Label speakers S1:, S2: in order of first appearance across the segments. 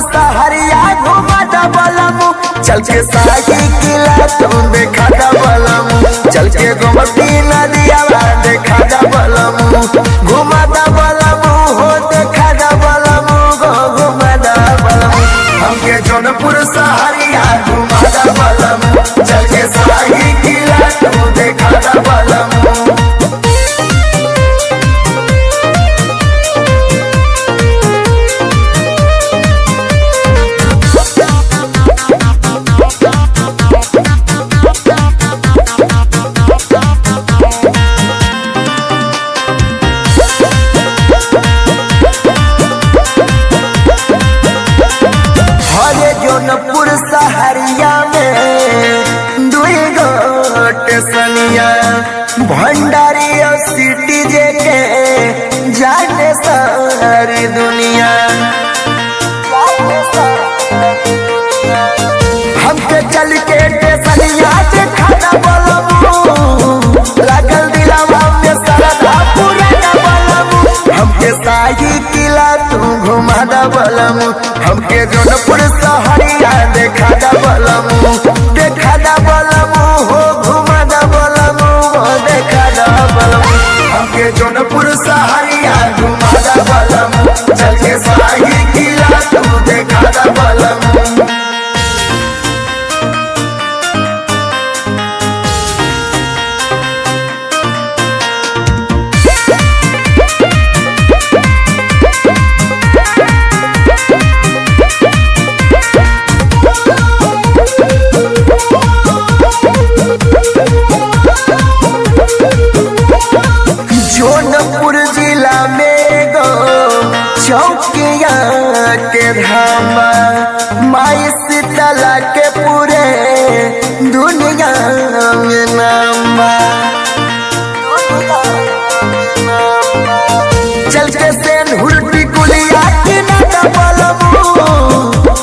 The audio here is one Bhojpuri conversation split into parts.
S1: सहरिया घुमा दा बलमु, चल के शाही किला तुम देखा दा बलमु, चल के गोमती नदिया देखा दा बलमु, घुमा दा बलमु हो देखा दा बलमु गो घुमा दा बलमु, हमके जौनपुर सहरिया घुमा दा बलमु, चल के शाही किला तुम देखा दा बलमु। जौनपुर सहरिया में दुई गोट सनिया भंडारी सिटी जे के जाने सारी दुनिया, हमके चल के सनिया से खाना बलमु, लागल दिलावा में सरदा पुराना बलमु, हमके शाही किला तू घुमा दा बलमु, हमके जौनपुर सहरिया देखा दा बलमु, देखा दा बलमु हो घुमा दा बलमु हो देखा दा बलमु, हमके जौनपुर सहरिया घुमा दा बलमु, चल के शाही किला तू देखा दा बलमु। जौनपुर जिला में गो चौकिया के धामा, माई शीतला के पूरे दुनिया में नामा, चल के सेनहुर टिकुलिया की नादा बलमु,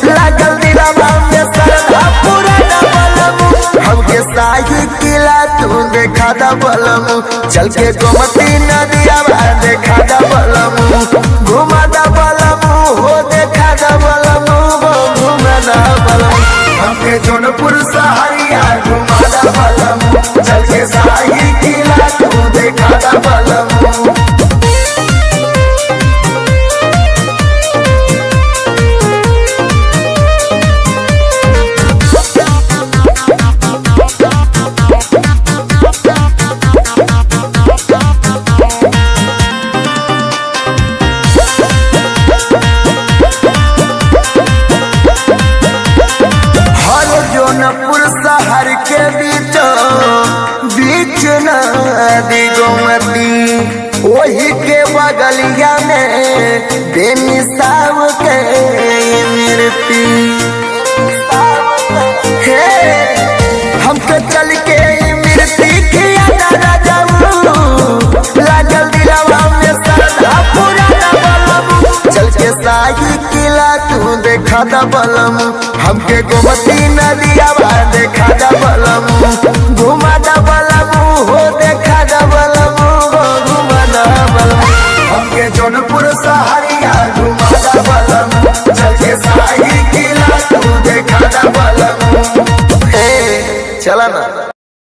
S1: लागल दिलावा में सरदा पुराना बलमु, हमके शाही किला तू देखा दा बलमु, चल के गोमती नदिया देखा दा बलमु, घुमा दा बलमु हो देखा दा बलमु हो घुमा दा बलमु, हमके जौनपुर सहरिया घुमा दा बलमु, चल के शाही किला तू देखा दा बलमु। जौनपुर शहर के बीच नदी गोमती, वही के बगलिया में बेमिसाल के मूर्ति, हमके चल के मूर्ति खिया दा जाऊ, लागल दिलावा में सरदा पुराना बलमु, चल के शाही किला तू देखा दा बलमु, हमके गोमती नदिया देखा दा बलमु।